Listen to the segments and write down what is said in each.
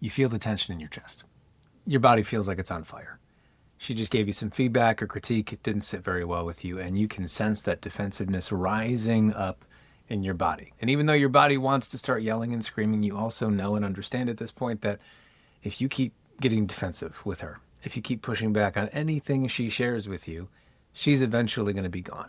You feel the tension in your chest. Your body feels like it's on fire. She just gave you some feedback or critique. It didn't sit very well with you, and you can sense that defensiveness rising up in your body. And even though your body wants to start yelling and screaming, you also know and understand at this point that if you keep getting defensive with her, if you keep pushing back on anything she shares with you, she's eventually going to be gone.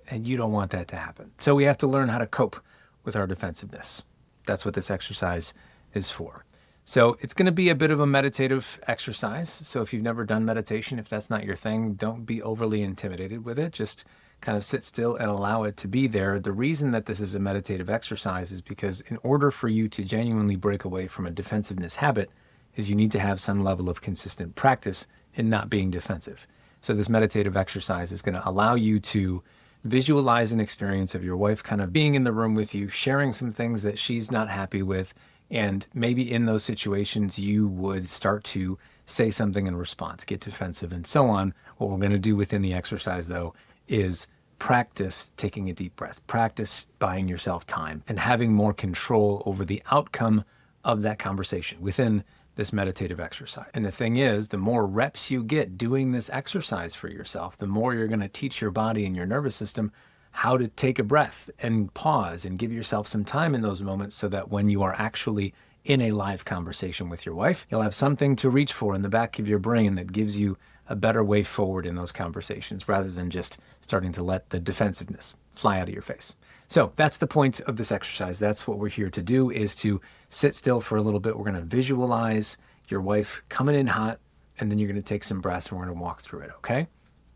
And you don't want that to happen. So we have to learn how to cope with our defensiveness. That's what this exercise is for. So it's going to be a bit of a meditative exercise. So if you've never done meditation, if that's not your thing, don't be overly intimidated with it. Just kind of sit still and allow it to be there. The reason that this is a meditative exercise is because in order for you to genuinely break away from a defensiveness habit, is you need to have some level of consistent practice in not being defensive. So this meditative exercise is going to allow you to visualize an experience of your wife kind of being in the room with you, sharing some things that she's not happy with. And maybe in those situations, you would start to say something in response, get defensive and so on. What we're going to do within the exercise, though, is practice taking a deep breath, practice buying yourself time and having more control over the outcome of that conversation within this meditative exercise. And the thing is, the more reps you get doing this exercise for yourself, the more you're going to teach your body and your nervous system how to take a breath and pause and give yourself some time in those moments so that when you are actually in a live conversation with your wife, you'll have something to reach for in the back of your brain that gives you a better way forward in those conversations rather than just starting to let the defensiveness fly out of your face. So that's the point of this exercise. That's what we're here to do, is to sit still for a little bit. We're going to visualize your wife coming in hot, and then you're going to take some breaths and we're going to walk through it, okay?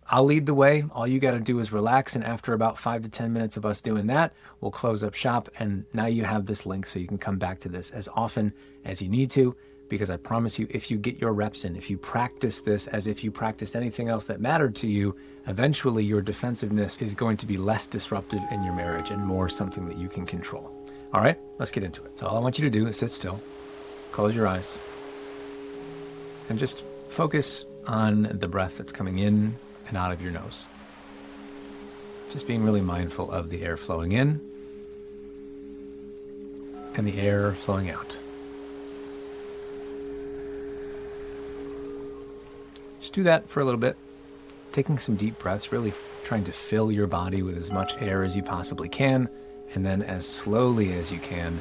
I'll lead the way. All you got to do is relax. And after about 5 to 10 minutes of us doing that, we'll close up shop. And now you have this link so you can come back to this as often as you need to, because I promise you, if you get your reps in, if you practice this as if you practiced anything else that mattered to you, eventually your defensiveness is going to be less disruptive in your marriage and more something that you can control. All right, let's get into it. So all I want you to do is sit still, close your eyes, and just focus on the breath that's coming in and out of your nose. Just being really mindful of the air flowing in and the air flowing out. Just do that for a little bit, taking some deep breaths, really trying to fill your body with as much air as you possibly can, and then as slowly as you can,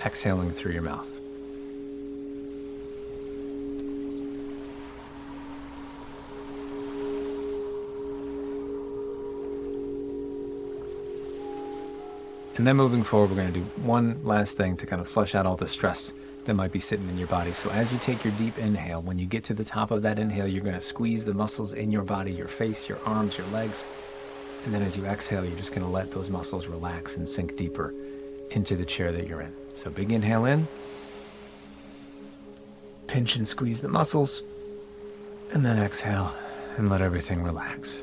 exhaling through your mouth. And then moving forward, we're going to do one last thing to kind of flush out all the stress that might be sitting in your body. So as you take your deep inhale, when you get to the top of that inhale, you're going to squeeze the muscles in your body, your face, your arms, your legs. And then as you exhale, you're just going to let those muscles relax and sink deeper into the chair that you're in. So big inhale in, pinch and squeeze the muscles, and then exhale and let everything relax.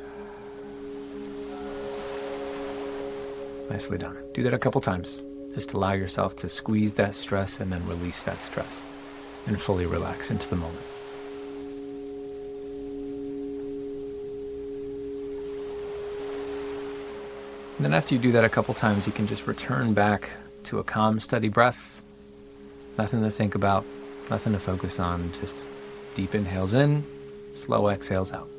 Nicely done. Do that a couple times. Just allow yourself to squeeze that stress and then release that stress and fully relax into the moment. And then after you do that a couple times, you can just return back to a calm, steady breath. Nothing to think about, nothing to focus on, just deep inhales in, slow exhales out.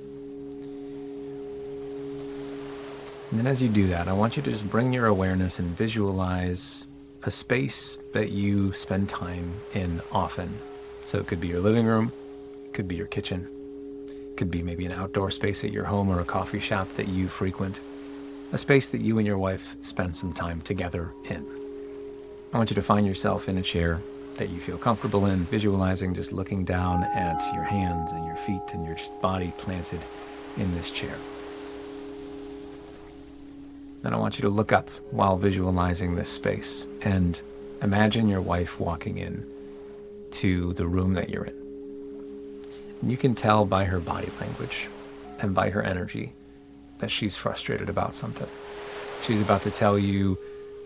And then as you do that, I want you to just bring your awareness and visualize a space that you spend time in often. So it could be your living room, it could be your kitchen, it could be maybe an outdoor space at your home or a coffee shop that you frequent, a space that you and your wife spend some time together in. I want you to find yourself in a chair that you feel comfortable in, visualizing just looking down at your hands and your feet and your body planted in this chair. Then I want you to look up while visualizing this space and imagine your wife walking in to the room that you're in. And you can tell by her body language and by her energy that she's frustrated about something. She's about to tell you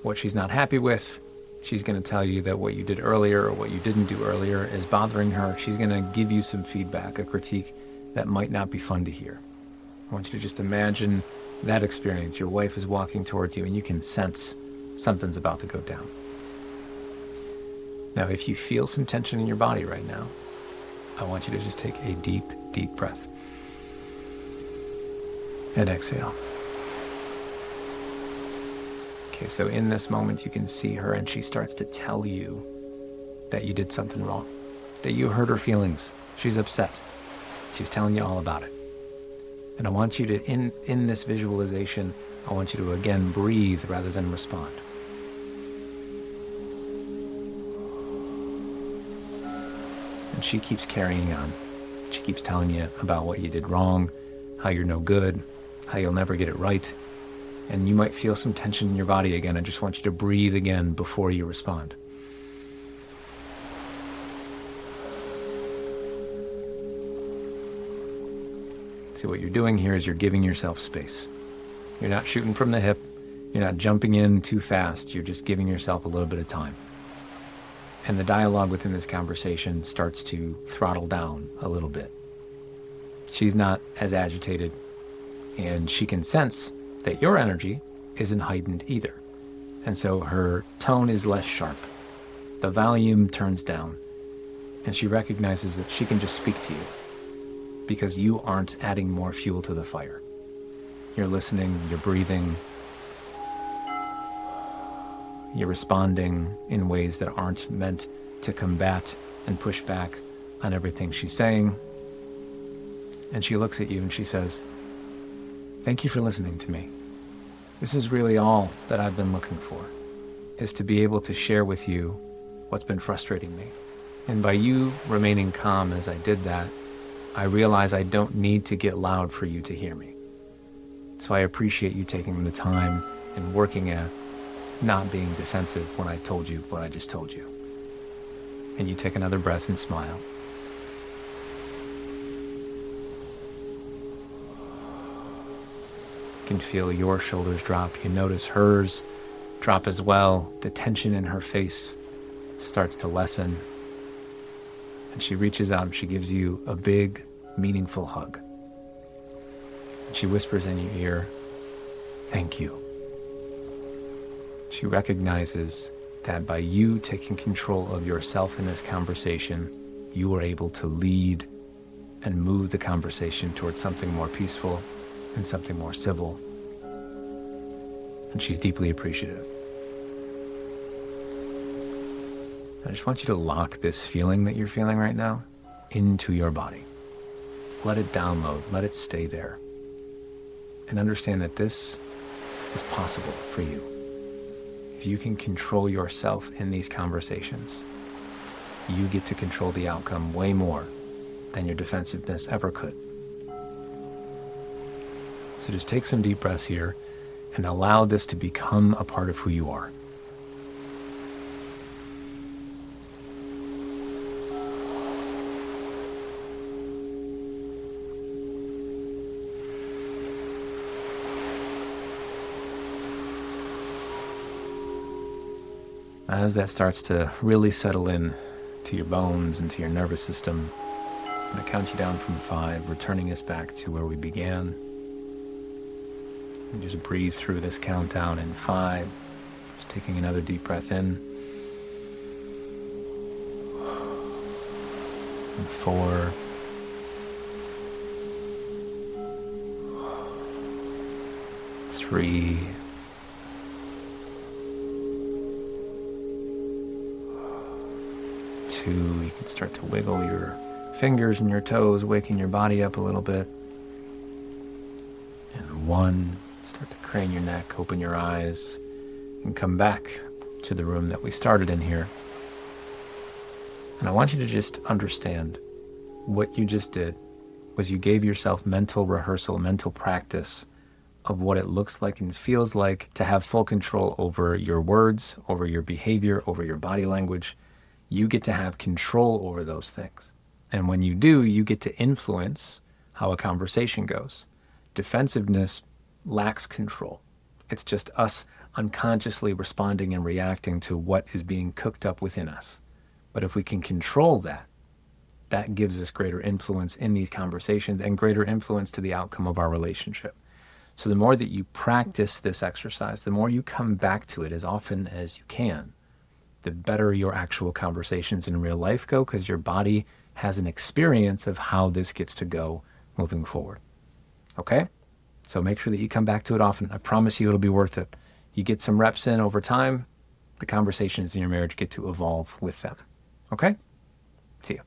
what she's not happy with. She's going to tell you that what you did earlier or what you didn't do earlier is bothering her. She's going to give you some feedback, a critique that might not be fun to hear. I want you to just imagine that experience. Your wife is walking towards you and you can sense something's about to go down. Now, if you feel some tension in your body right now, I want you to just take a deep, deep breath. And exhale. Okay, so in this moment, you can see her and she starts to tell you that you did something wrong, that you hurt her feelings. She's upset. She's telling you all about it. And I want you to, in this visualization, I want you to again breathe rather than respond. And she keeps carrying on. She keeps telling you about what you did wrong, how you're no good, how you'll never get it right. And you might feel some tension in your body again. I just want you to breathe again before you respond. See, what you're doing here is you're giving yourself space. You're not shooting from the hip. You're not jumping in too fast. You're just giving yourself a little bit of time. And the dialogue within this conversation starts to throttle down a little bit. She's not as agitated, and she can sense that your energy isn't heightened either. And so her tone is less sharp. The volume turns down, and she recognizes that she can just speak to you because you aren't adding more fuel to the fire. You're listening, you're breathing, you're responding in ways that aren't meant to combat and push back on everything she's saying. And she looks at you and she says, "Thank you for listening to me. This is really all that I've been looking for, is to be able to share with you what's been frustrating me. And by you remaining calm as I did that, I realize I don't need to get loud for you to hear me. So I appreciate you taking the time and working at not being defensive when I told you what I just told you." And you take another breath and smile. You can feel your shoulders drop. You notice hers drop as well. The tension in her face starts to lessen. And she reaches out and she gives you a big, meaningful hug. And she whispers in your ear, "Thank you." She recognizes that by you taking control of yourself in this conversation, you were able to lead and move the conversation towards something more peaceful and something more civil. And she's deeply appreciative. I just want you to lock this feeling that you're feeling right now into your body. Let it download, let it stay there. And understand that this is possible for you. If you can control yourself in these conversations, you get to control the outcome way more than your defensiveness ever could. So just take some deep breaths here and allow this to become a part of who you are. As that starts to really settle in to your bones and to your nervous system, I'm going to count you down from 5, returning us back to where we began. And just breathe through this countdown in 5, just taking another deep breath in. And 4. 3. 2, you can start to wiggle your fingers and your toes, waking your body up a little bit. And 1, start to crane your neck, open your eyes, and come back to the room that we started in here. And I want you to just understand what you just did was you gave yourself mental rehearsal, mental practice of what it looks like and feels like to have full control over your words, over your behavior, over your body language. You get to have control over those things. And when you do, you get to influence how a conversation goes. Defensiveness lacks control. It's just us unconsciously responding and reacting to what is being cooked up within us. But if we can control that, that gives us greater influence in these conversations and greater influence to the outcome of our relationship. So the more that you practice this exercise, the more you come back to it as often as you can, the better your actual conversations in real life go, because your body has an experience of how this gets to go moving forward. Okay? So make sure that you come back to it often. I promise you it'll be worth it. You get some reps in over time, the conversations in your marriage get to evolve with them. Okay? See you.